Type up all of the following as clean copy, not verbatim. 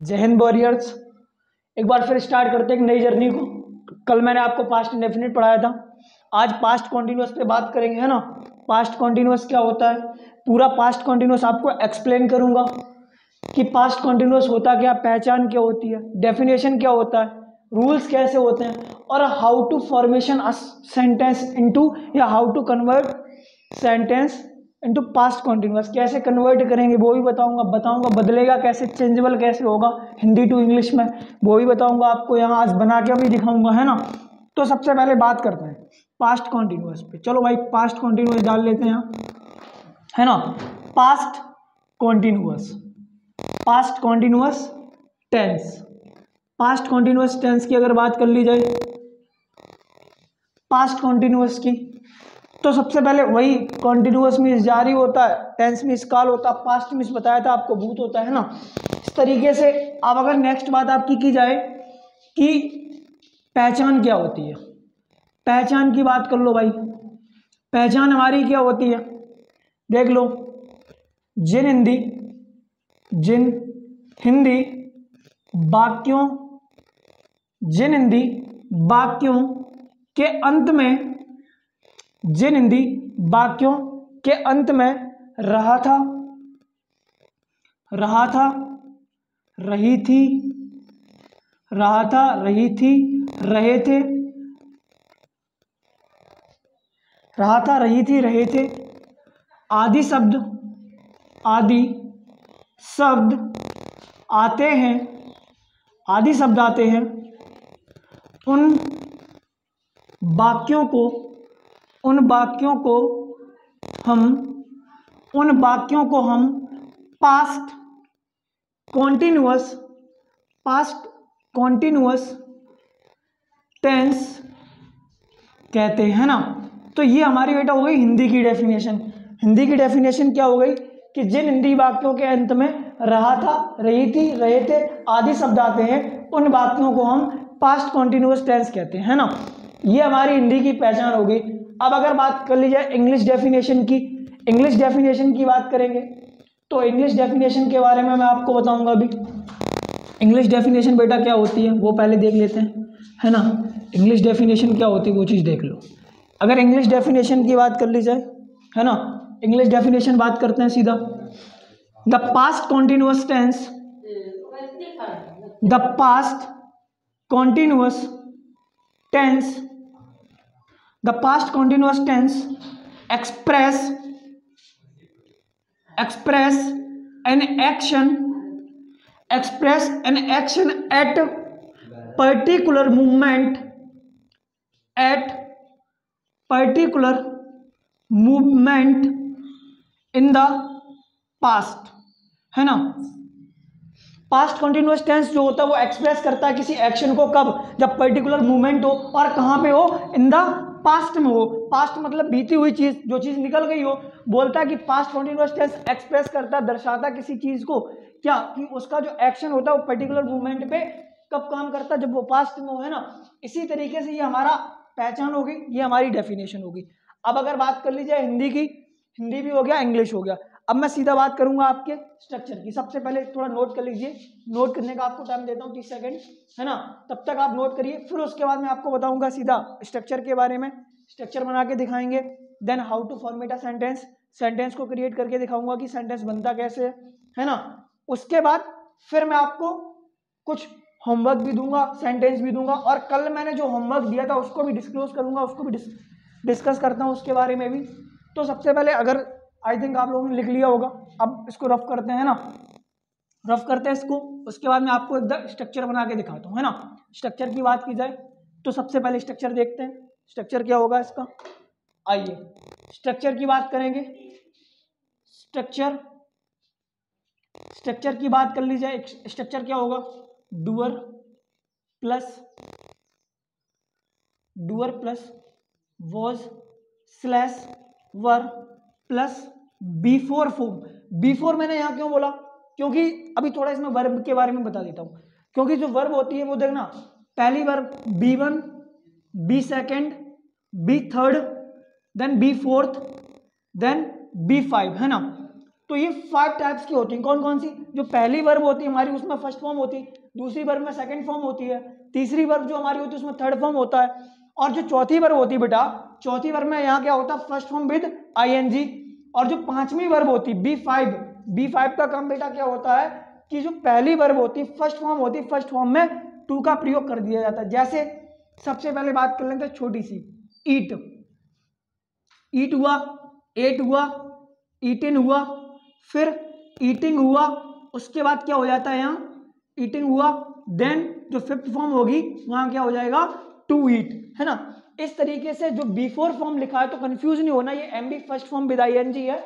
जय हिंद वॉरियर्स। एक बार फिर स्टार्ट करते हैं एक नई जर्नी को। कल मैंने आपको पास्ट इंडेफिनिट पढ़ाया था, आज पास्ट कॉन्टिन्यूअस पे बात करेंगे, है ना। पास्ट कॉन्टिन्यूअस क्या होता है, पूरा पास्ट कॉन्टिन्यूअस आपको एक्सप्लेन करूंगा कि पास्ट कॉन्टिन्यूअस होता क्या, पहचान क्या होती है, डेफिनेशन क्या होता है, रूल्स कैसे होते हैं, और how to formation a sentence into, या how to convert sentence into past continuous, कैसे कन्वर्ट करेंगे वो भी बताऊंगा बदलेगा कैसे, चेंजेबल कैसे होगा हिंदी टू इंग्लिश में, वो भी बताऊंगा आपको, यहाँ आज बना के भी दिखाऊंगा, है ना। तो सबसे पहले बात करते हैं पास्ट कॉन्टिन्यूअस पे। चलो भाई पास्ट कॉन्टिन्यूअस डाल लेते हैं, है ना। Past continuous, past continuous tense. Past continuous tense की अगर बात कर ली जाए, पास्ट कॉन्टिन्यूअस की, तो सबसे पहले वही कॉन्टिन्यूअस मीन्स जारी होता है, टेंस मीन्स काल होता है, पास्ट मीन्स बताया था आपको भूत होता है ना। इस तरीके से अब अगर नेक्स्ट बात आपकी की जाए कि पहचान क्या होती है, पहचान की बात कर लो भाई। पहचान हमारी क्या होती है, देख लो। जिन हिंदी वाक्यों, जिन हिंदी वाक्यों के अंत में, जिन हिंदी वाक्यों के अंत में रहा था, रही थी, रहा था, रही थी, रहे थे, रहा था, रही थी, रहे थे, आदि शब्द आते हैं, आदि शब्द आते हैं, उन वाक्यों को हम पास्ट कॉन्टिन्यूअस टेंस कहते हैं ना। तो ये हमारी बेटा हो गई हिंदी की डेफिनेशन। हिंदी की डेफिनेशन क्या हो गई कि जिन हिंदी वाक्यों के अंत में रहा था, रही थी, रहे थे आदि शब्द आते हैं, उन वाक्यों को हम पास्ट कॉन्टिन्यूअस टेंस कहते हैं ना। ये हमारी हिंदी की पहचान होगी। अब अगर बात कर ली जाए इंग्लिश डेफिनेशन की, इंग्लिश डेफिनेशन की बात करेंगे तो इंग्लिश डेफिनेशन के बारे में मैं आपको बताऊंगा अभी। इंग्लिश डेफिनेशन बेटा क्या होती है वो पहले देख लेते हैं, है ना। इंग्लिश डेफिनेशन क्या होती है वो चीज़ देख लो। अगर इंग्लिश डेफिनेशन की बात कर ली जाए, है ना, इंग्लिश डेफिनेशन बात करते हैं सीधा। The past continuous tense, the past continuous tense, the past continuous tense express an action at particular movement, in the past, है ना। पास्ट कॉन्टिन्यूअस टेंस जो होता है वो एक्सप्रेस करता है किसी एक्शन को, कब, जब पर्टिकुलर मूवमेंट हो और कहाँ पे हो, इन द पास्ट में हो। पास्ट मतलब बीती हुई चीज, जो चीज निकल गई हो। बोलता है कि पास्ट कॉन्टिन्यूअस टेंस एक्सप्रेस करता है, दर्शाता किसी चीज को क्या, कि उसका जो एक्शन होता है वो पर्टिकुलर मूवमेंट पे कब काम करता है, जब वो पास्ट में हो, है ना। इसी तरीके से ये हमारा पहचान होगी, ये हमारी डेफिनेशन होगी। अब अगर बात कर ली जाए हिंदी की, हिंदी भी हो गया, इंग्लिश हो गया। अब मैं सीधा बात करूंगा आपके स्ट्रक्चर की। सबसे पहले थोड़ा नोट कर लीजिए, नोट करने का आपको टाइम देता हूँ 30 सेकंड, है ना। तब तक आप नोट करिए, फिर उसके बाद मैं आपको बताऊंगा सीधा स्ट्रक्चर के बारे में। स्ट्रक्चर बना के दिखाएंगे, then how to format a sentence, sentence को क्रिएट करके दिखाऊंगा कि सेंटेंस बनता कैसे है ना। उसके बाद फिर मैं आपको कुछ होमवर्क भी दूंगा, सेंटेंस भी दूंगा, और कल मैंने जो होमवर्क दिया था उसको भी डिस्क्लोज करूंगा, उसको भी डिस्कस करता हूँ उसके बारे में भी। तो सबसे पहले अगर आई थिंक आप लोगों ने लिख लिया होगा, अब इसको रफ करते हैं ना, रफ करते हैं इसको। उसके बाद मैं आपको एकदम स्ट्रक्चर बना के दिखाता हूँ, है ना। स्ट्रक्चर की बात की जाए तो सबसे पहले स्ट्रक्चर देखते हैं, स्ट्रक्चर क्या होगा इसका। आइए स्ट्रक्चर की बात करेंगे। स्ट्रक्चर की बात कर ली जाए, स्ट्रक्चर क्या होगा, doer plus was slash were plus before form. Before मैंने यहाँ क्यों बोला, क्योंकि अभी थोड़ा इसमें वर्ब के बारे में बता देता हूँ। क्योंकि जो वर्ब होती है वो देखना, पहली verb B1, B second, B third, then B fourth, then B5, है ना। तो ये 5 टाइप्स की होती हैं। कौन कौन सी? जो पहली वर्ब होती है हमारी उसमें फर्स्ट फॉर्म होती है, दूसरी वर्ब में सेकंड फॉर्म होती है, तीसरी वर्ब जो हमारी होती है उसमें थर्ड फॉर्म होता है, और जो चौथी वर्ब होती है बेटा, चौथी वर्ब में यहाँ क्या होता है? First form with ING. और जो पांचवी वर्ब होती है बी5 का काम बेटा क्या होता है कि जो पहली वर्ब होती है फर्स्ट फॉर्म होती है, फर्स्ट फॉर्म में टू का प्रयोग कर दिया जाता है। जैसे सबसे पहले बात कर लेते हैं छोटी सी, ईट, ईट हुआ, एट हुआ, ईटिन हुआ, फिर ईटिंग हुआ, उसके बाद क्या हो जाता है यहाँ ईटिंग हुआ, देन जो फिफ्थ फॉर्म होगी वहां क्या हो जाएगा? टू ईट, है ना। इस तरीके से जो बिफोर फॉर्म लिखा है तो कंफ्यूज नहीं होना, ये am B first form with ING है,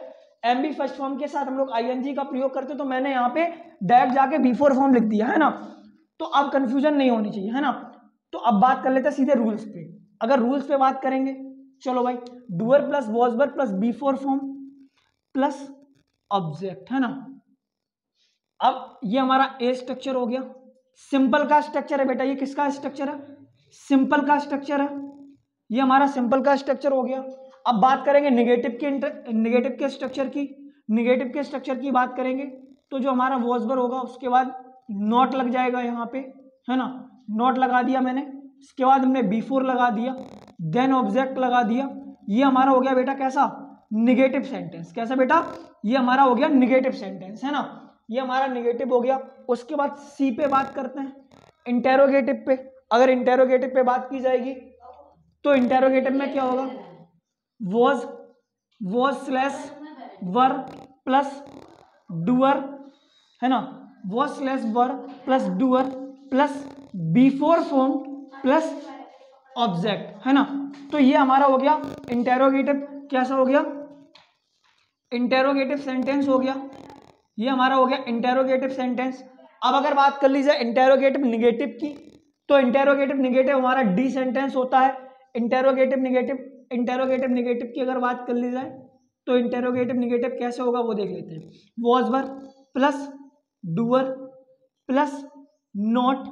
एम बी फर्स्ट फॉर्म के साथ हम लोग आईएनजी का प्रयोग करते, तो मैंने यहाँ पे डायरेक्ट जाके बिफोर फॉर्म लिख दिया, है ना। तो अब कंफ्यूजन नहीं होनी चाहिए, है ना। तो अब बात कर लेते हैं सीधे रूल्स पे। अगर रूल्स पे बात करेंगे, चलो भाई, doer plus was verb plus before form plus object, है ना। अब ये हमारा ए स्ट्रक्चर हो गया, सिंपल का स्ट्रक्चर है बेटा, ये किसका स्ट्रक्चर है? सिंपल का स्ट्रक्चर है, ये हमारा सिंपल का स्ट्रक्चर हो गया। अब बात करेंगे नेगेटिव के स्ट्रक्चर की, नेगेटिव के स्ट्रक्चर की बात करेंगे तो जो हमारा वॉज वर्ब होगा उसके बाद नॉट लग जाएगा यहाँ पे, है ना, नॉट लगा दिया मैंने, इसके बाद हमने बिफोर लगा दिया, देन ऑब्जेक्ट लगा दिया। ये हमारा हो गया बेटा कैसा? Negative sentence. कैसा बेटा? ये हमारा हो गया निगेटिव सेंटेंस, है ना, ये हमारा निगेटिव हो गया। उसके बाद सी पे बात करते हैं, इंटेरोगेटिव पे। अगर इंटेरोगेटिव पे बात की जाएगी तो इंटेरोगेटिव में क्या होगा? Was slash were plus doer, है ना, was slash were plus doer plus before form plus object, है ना। तो ये हमारा हो गया इंटेरोगेटिव, कैसा हो गया? इंटेरोगेटिव सेंटेंस हो गया, ये हमारा हो गया इंटेरोगेटिव सेंटेंस। अब अगर बात कर ली जाए इंटेरोगेटिव निगेटिव की, तो इंटेरोगेटिव निगेटिव हमारा डी सेंटेंस होता है। इंटेरोगेटिव निगेटिव की अगर बात कर ली जाए तो इंटेरोगेटिव निगेटिव कैसे होगा वो देख लेते हैं। Was verb plus doer plus not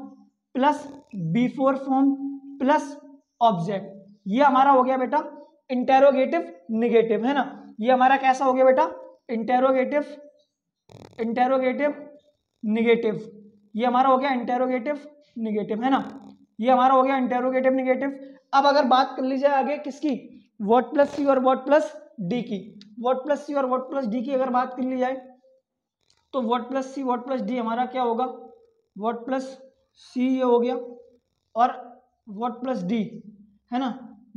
plus before form plus object, ये हमारा हो गया बेटा इंटेरोगेटिव निगेटिव, है ना। ये हमारा कैसा हो गया बेटा? इंटेरोगेटिव निगेटिव, ये हमारा हो गया इंटेरोगेटिव निगेटिव, है ना, ये हमारा हो गया इंटेरोगेटिव निगेटिव। अब अगर बात कर ली जाए आगे किसकी? व्हाट प्लस सी और व्हाट प्लस डी की। व्हाट प्लस सी और व्हाट प्लस डी की अगर बात कर ली जाए तो what plus see what plus D हमारा क्या होगा? व्हाट प्लस सी ये हो गया और व्हाट प्लस डी, है ना,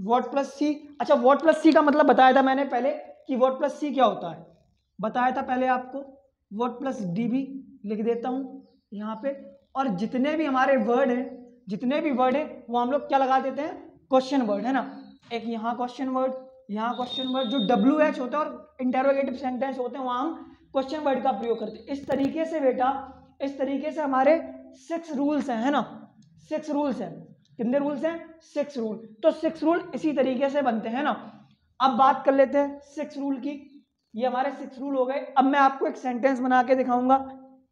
व्हाट प्लस सी। अच्छा, व्हाट प्लस सी का मतलब बताया था मैंने पहले कि व्हाट प्लस सी क्या होता है, बताया था पहले आपको। व्हाट प्लस डी भी लिख देता हूँ यहाँ पे, और जितने भी हमारे वर्ड हैं वो हम लोग क्या लगा देते हैं? क्वेश्चन वर्ड, है ना। एक यहाँ क्वेश्चन वर्ड, यहाँ क्वेश्चन वर्ड, जो WH होता है और इंटेरोगेटिव सेंटेंस होते हैं वहाँ हम क्वेश्चन वर्ड का प्रयोग करते हैं। इस तरीके से बेटा, इस तरीके से हमारे 6 रूल्स हैं, है ना, 6 रूल्स हैं। कितने रूल्स हैं? 6 रूल। तो 6 रूल इसी तरीके से बनते हैं ना। अब बात कर लेते हैं 6 रूल की, ये हमारे 6 रूल हो गए। अब मैं आपको एक सेंटेंस बना के दिखाऊंगा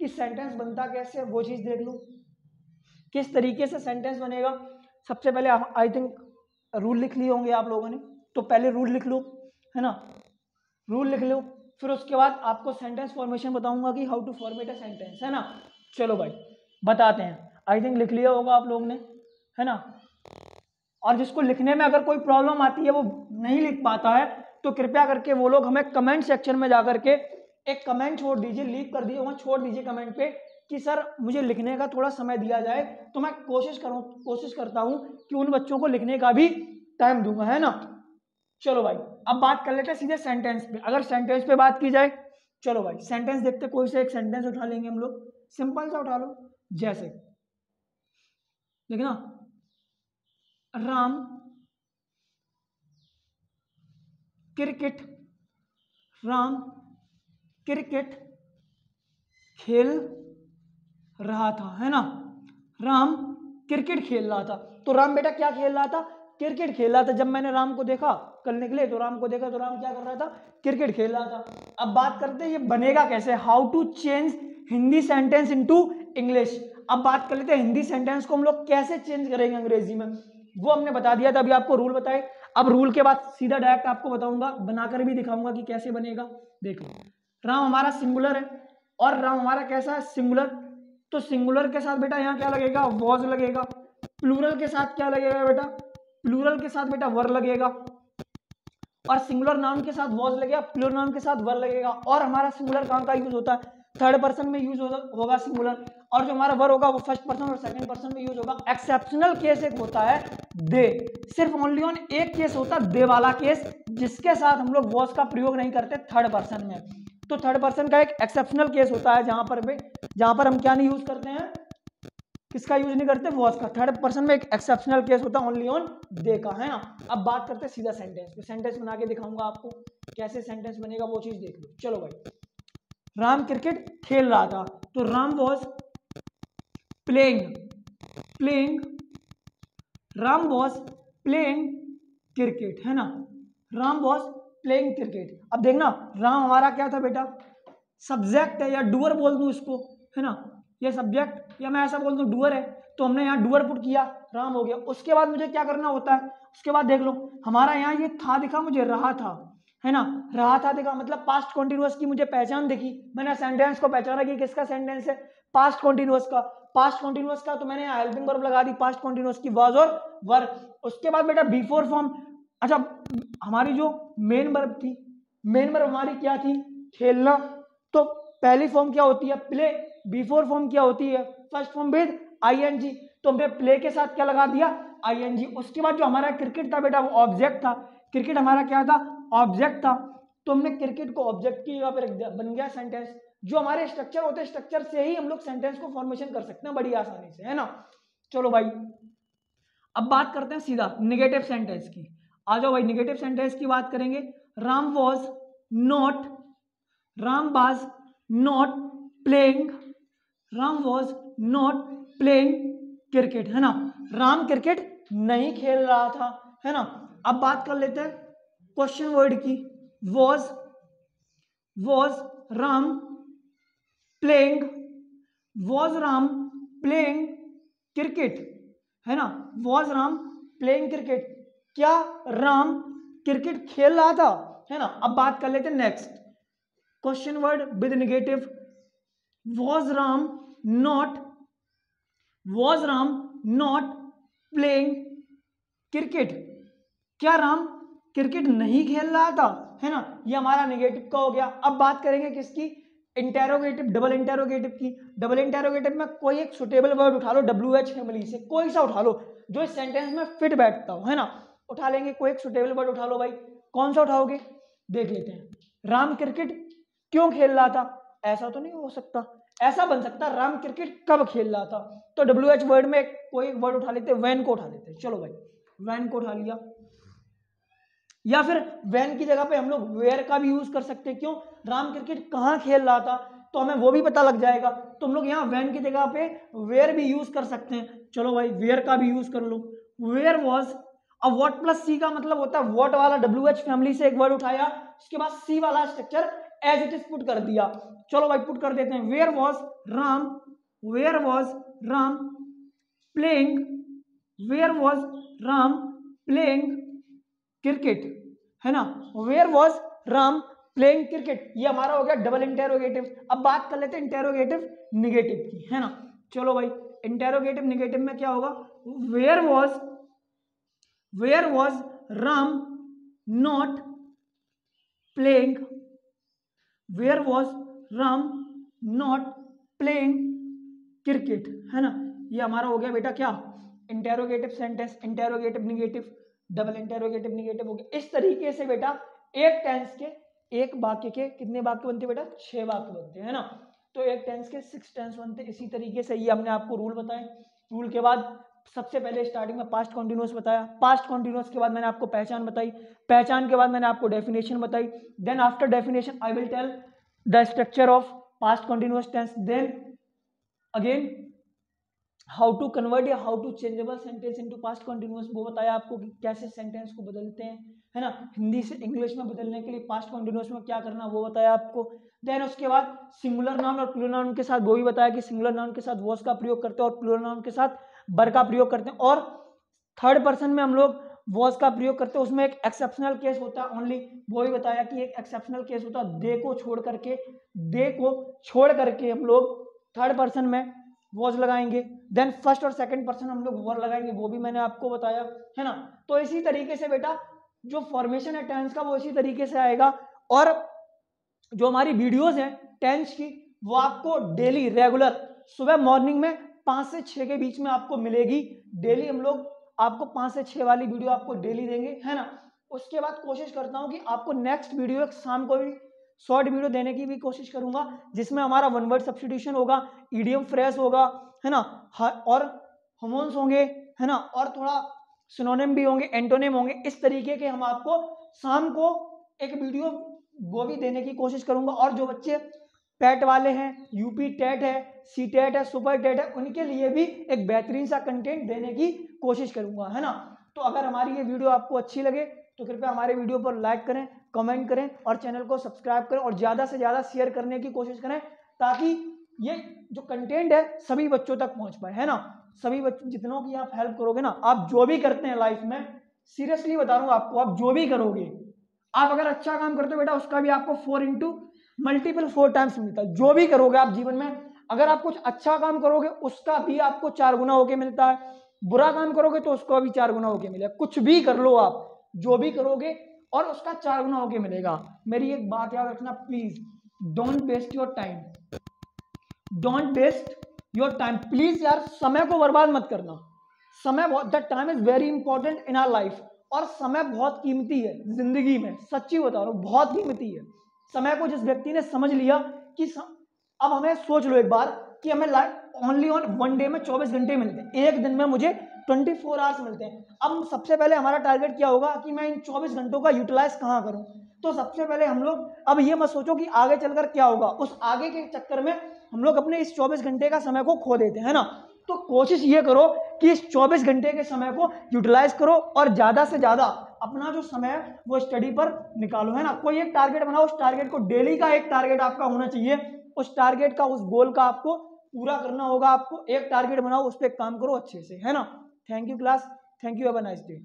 कि सेंटेंस बनता कैसे है, वो चीज देख लो किस तरीके से सेंटेंस बनेगा। सबसे पहले आई थिंक रूल लिख लिए होंगे आप लोगों ने, तो पहले रूल लिख लो, है ना, रूल लिख लो, फिर उसके बाद आपको सेंटेंस फॉर्मेशन बताऊंगा कि how to format a sentence, है ना। चलो भाई बताते हैं, आई थिंक लिख लिया होगा आप लोगों ने, है ना। और जिसको लिखने में अगर कोई प्रॉब्लम आती है, वो नहीं लिख पाता है, तो कृपया करके वो लोग हमें कमेंट सेक्शन में जाकर के एक कमेंट छोड़ दीजिए, लीव कर दिए वहाँ छोड़ दीजिए कमेंट पे कि सर मुझे लिखने का थोड़ा समय दिया जाए, तो मैं कोशिश करता हूँ कि उन बच्चों को लिखने का भी टाइम दूंगा, है ना। चलो भाई अब बात कर लेते हैं सीधे सेंटेंस पे। अगर सेंटेंस पे बात की जाए, चलो भाई सेंटेंस देखते, कोई से एक सेंटेंस उठा लेंगे हम लोग, सिंपल सा उठा लो, जैसे देखना, राम क्रिकेट खेल रहा था, है ना। राम क्रिकेट खेल रहा था, तो राम बेटा क्या खेल रहा था? क्रिकेट खेल रहा था। जब मैंने राम को देखा कल निकले तो राम को देखा तो राम क्या कर रहा था? क्रिकेट खेल रहा था। अब बात करते हैं ये बनेगा कैसे, how to change Hindi sentence into English. अब बात कर लेते हैं हिंदी सेंटेंस को हम लोग कैसे चेंज करेंगे अंग्रेजी में, वो हमने बता दिया था, अभी आपको रूल बताए। अब रूल के बाद सीधा डायरेक्ट आपको बताऊंगा, बनाकर भी दिखाऊंगा कि कैसे बनेगा, देख लो। राम हमारा सिंगुलर है और राम हमारा कैसा है, सिंगुलर। तो सिंगुलर के साथ बेटा यहाँ क्या लगेगा, वॉज लगेगा। प्लूरल के साथ क्या लगेगा बेटा, प्लूरल के साथ बेटा वर लगेगा। और सिंगुलर नाउन के साथ वॉज लगेगा, प्लूरल नाउन के साथ वर लगेगा। और हमारा सिंगुलर कहाँ का यूज होता है, थर्ड पर्सन में यूज होगा सिंगुलर। और जो हमारा वर होगा वो फर्स्ट पर्सन और सेकंड पर्सन में यूज होगा। एक्सेप्शनल केस एक होता है दे, सिर्फ ओनली ऑन एक केस होता है दे वाला केस, जिसके साथ हम लोग वॉज का प्रयोग नहीं करते थर्ड पर्सन में। तो थर्ड पर्सन का एक एक्सेप्शनल केस होता है जहां पर हम क्या नहीं यूज करते हैं, किसका यूज नहीं करते, वॉज का। थर्ड पर्सन में एक एक्सेप्शनल केस होता है ओनली ऑन दे का, है ना। अब बात करते हैं सीधा सेंटेंस पे, सेंटेंस बना के दिखाऊंगा आपको कैसे सेंटेंस बनेगा, वो चीज देख लो। चलो भाई, राम क्रिकेट खेल रहा था, तो Ram was playing, Ram was playing cricket, है ना। Ram was playing cricket. अब देखना, राम हमारा क्या था बेटा, सब्जेक्ट है, या डूअर बोल दूं इसको, है ना। ये सब्जेक्ट, या मैं ऐसा बोल दूं डूअर है, तो हमने यहाँ डूअर पुट किया, राम हो गया। उसके बाद मुझे क्या करना होता है, उसके बाद देख लो हमारा यहाँ ये था दिखा, मुझे रहा था, है ना। रहा था दिखा मतलब पास्ट कॉन्टिन्यूअस की मुझे पहचान दिखी, मैंने सेंटेंस को पहचाना कि किसका सेंटेंस है, पास्ट कॉन्टिन्यूअस का। पास्ट कॉन्टिन्यूअस का तो मैंने यहाँ हेल्पिंग वर्ब लगा दी, पास्ट कॉन्टिन्यूअस की वॉज और वर। उसके बाद बेटा बिफोर फॉर्म, अच्छा हमारी जो मेन वर्ब थी, मेन वर्ब हमारी क्या थी, खेलना। तो पहली फॉर्म क्या होती है, प्ले। बिफोर फॉर्म क्या होती है, फर्स्ट फॉर्म विद आईएनजी। तो हमने प्ले के साथ क्या लगा दिया, आईएनजी। उसके बाद जो हमारा क्रिकेट था बेटा, वो ऑब्जेक्ट था। क्रिकेट हमारा क्या था, ऑब्जेक्ट था। तो हमने क्रिकेट को ऑब्जेक्ट की जगह पर रख दिया, बन गया सेंटेंस। जो हमारे स्ट्रक्चर होते हैं, स्ट्रक्चर से ही हम लोग सेंटेंस को फॉर्मेशन कर सकते हैं बड़ी आसानी से, है ना। चलो भाई, अब बात करते हैं सीधा निगेटिव सेंटेंस की। आ जाओ भाई, निगेटिव सेंटेंस की बात करेंगे। Ram was not playing, Ram was not playing cricket, है ना। राम क्रिकेट नहीं खेल रहा था, है ना। अब बात कर लेते हैं क्वेश्चन वर्ड की। Was Ram playing, was Ram playing cricket, है ना। वॉज राम प्लेइंग क्रिकेट, क्या राम क्रिकेट खेल रहा था, है ना। अब बात कर लेते हैं next question word with negative. Was Ram not playing cricket, क्या राम क्रिकेट नहीं खेल रहा था, है ना। ये हमारा नेगेटिव का हो गया। अब बात करेंगे किसकी, इंटेरोगेटिव, डबल इंटेरोगेटिव की। डबल इंटेरोगेटिव में कोई एक सुटेबल वर्ड उठा लो WH फैमिली से, कोई सा उठा लो जो इस सेंटेंस में फिट बैठता हो, है ना। उठा लेंगे कोई एक सुटेबल वर्ड उठा लो भाई, कौन सा उठाओगे, देख लेते हैं। राम क्रिकेट क्यों खेल रहा था, ऐसा तो नहीं हो सकता। ऐसा बन सकता राम क्रिकेट कब खेल रहा था, तो WH वर्ड में कोई एक वर्ड उठा लेते, वैन को उठा लेते। चलो भाई, वैन को उठा लिया। या फिर वैन की जगह पे हम लोग वेयर का भी यूज कर सकते हैं। क्यों, राम क्रिकेट कहाँ खेल रहा था, तो हमें वो भी पता लग जाएगा। तो हम लोग यहाँ वैन की जगह पे वेयर भी यूज कर सकते हैं। चलो भाई, वेयर का भी यूज कर लो। वेयर वॉज, अब वॉट प्लस सी का मतलब होता है वॉट वाला WH फैमिली से एक वर्ड उठाया, उसके बाद सी वाला structure as it is put कर दिया। चलो भाई, पुट कर देते हैं। Where was Ram playing, where was Ram playing cricket, है ना। Where was Ram playing cricket, ये हमारा हो गया डबल इंटेरोगेटिव। अब बात कर लेते हैं इंटेरोगेटिव निगेटिव की, है ना। चलो भाई, इंटेरोगेटिव निगेटिव में क्या होगा, where was Ram not playing, where was Ram not playing cricket, है ना। ये हमारा हो गया बेटा क्या, interrogative sentence, interrogative negative, double interrogative negative हो गया। इस तरीके से बेटा एक टेंस के, एक वाक्य के कितने वाक्य बनते हैं बेटा, 6 वाक्य बनते हैं, है ना। तो एक टेंस के 6 टेंस बनते हैं। इसी तरीके से ये हमने आपको रूल बताए। रूल के बाद सबसे पहले स्टार्टिंग में पास्ट कॉन्टिन्यूअस बताया, पास्ट कॉन्टिन्यूअस के बाद मैंने आपको पहचान बताई, पहचान के बाद मैंने आपको डेफिनेशन बताई। Then after definition I will tell the structure of past continuous tense. Then again how to convert या how to changeable sentence into past continuous, वो बताया आपको कि कैसे सेंटेंस को बदलते हैं, है ना। हिंदी से इंग्लिश में बदलने के लिए पास्ट कॉन्टिन्यूअस में क्या करना, वो बताया आपको। देन उसके बाद सिंगुलर नाउन और प्लूरल नाउन के साथ वो भी बताया कि सिंगुलर नाउन के साथ वॉज का प्रयोग करते हैं और प्लूरल नाउन के साथ बर का प्रयोग करते हैं। और थर्ड पर्सन में हम लोग वॉज का प्रयोग करते हैं, उसमें एक एक्सेप्शनल केस होता है ओनली, वो भी बताया कि एक एक्सेप्शनल केस होता है, दे को छोड़ करके हम लोग थर्ड पर्सन में वॉज लगाएंगे। देन फर्स्ट और सेकंड पर्सन हम लोग वर लगाएंगे, वो भी मैंने आपको बताया है ना। तो इसी तरीके से बेटा जो फॉर्मेशन है टेंस का वो इसी तरीके से आएगा। और जो हमारी वीडियोस हैं टेंस की वो आपको डेली रेगुलर सुबह मॉर्निंग में 5 से 6 के बीच में आपको मिलेगी। डेली हम लोग आपको 5 से 6 वाली वीडियो आपको डेली देंगे, है ना। उसके बाद कोशिश करता हूं कि आपको नेक्स्ट वीडियो शाम को भी शॉर्ट वीडियो देने की भी कोशिश करूंगा, जिसमें हमारा वन वर्ड सब्स्टिट्यूशन होगा, ईडियम फ्रेज होगा, है ना, और होमोन्स होंगे, है ना, और थोड़ा सिनोनिम भी होंगे, एंटोनिम होंगे। इस तरीके के हम आपको शाम को एक वीडियो वो भी देने की कोशिश करूंगा। और जो बच्चे टेट वाले हैं, यूपी टेट है, सी टेट है, सुपर टेट है, उनके लिए भी एक बेहतरीन सा कंटेंट देने की कोशिश करूंगा, है ना। तो अगर हमारी ये वीडियो आपको अच्छी लगे तो कृपया हमारे वीडियो पर लाइक करें, कमेंट करें और चैनल को सब्सक्राइब करें और ज़्यादा से ज़्यादा शेयर करने की कोशिश करें, ताकि ये जो कंटेंट है सभी बच्चों तक पहुंच पाए, है ना। सभी बच्चों जितनों की आप हेल्प करोगे ना, आप जो भी करते हैं लाइफ में, सीरियसली बता रहा हूँ आपको, आप जो भी करोगे, आप अगर अच्छा काम करते हो बेटा उसका भी आपको 4 टाइम्स मिलता है। जो भी करोगे आप जीवन में, अगर आप कुछ अच्छा काम करोगे उसका भी आपको 4 गुना होके मिलता है, बुरा काम करोगे तो उसका भी 4 गुना होके मिलेगा। कुछ भी कर लो आप, जो भी करोगे और उसका 4 गुना होके मिलेगा। मेरी एक बात याद रखना please, don't waste your time, don't waste your time please यार, समय को बर्बाद मत करना। समय बहुत, the time is very important in our life, और समय बहुत कीमती है जिंदगी में, सच्ची बता रहा हूं बहुत कीमती है। समय को जिस व्यक्ति ने समझ लिया कि अब हमें सोच लो एक बार कि हमें ओनली ऑन वन डे में 24 घंटे मिलते हैं, एक दिन में मुझे 24 आवर्स मिलते हैं। अब सबसे पहले हमारा टारगेट क्या होगा कि मैं इन 24 घंटों का यूटिलाइज कहाँ करूं। तो सबसे पहले हम लोग अब ये मत सोचो कि आगे चलकर क्या होगा, उस आगे के चक्कर में हम लोग अपने इस 24 घंटे का समय को खो देते हैं ना। तो कोशिश ये करो कि इस 24 घंटे के समय को यूटिलाइज करो और ज्यादा से ज्यादा अपना जो समय है वो स्टडी पर निकालो, है ना। कोई एक टारगेट बनाओ, उस टारगेट को डेली का एक टारगेट आपका होना चाहिए, उस टारगेट का, उस गोल का आपको पूरा करना होगा। आपको एक टारगेट बनाओ, उस पर काम करो अच्छे से, है ना। Thank you class, thank you, have a nice day.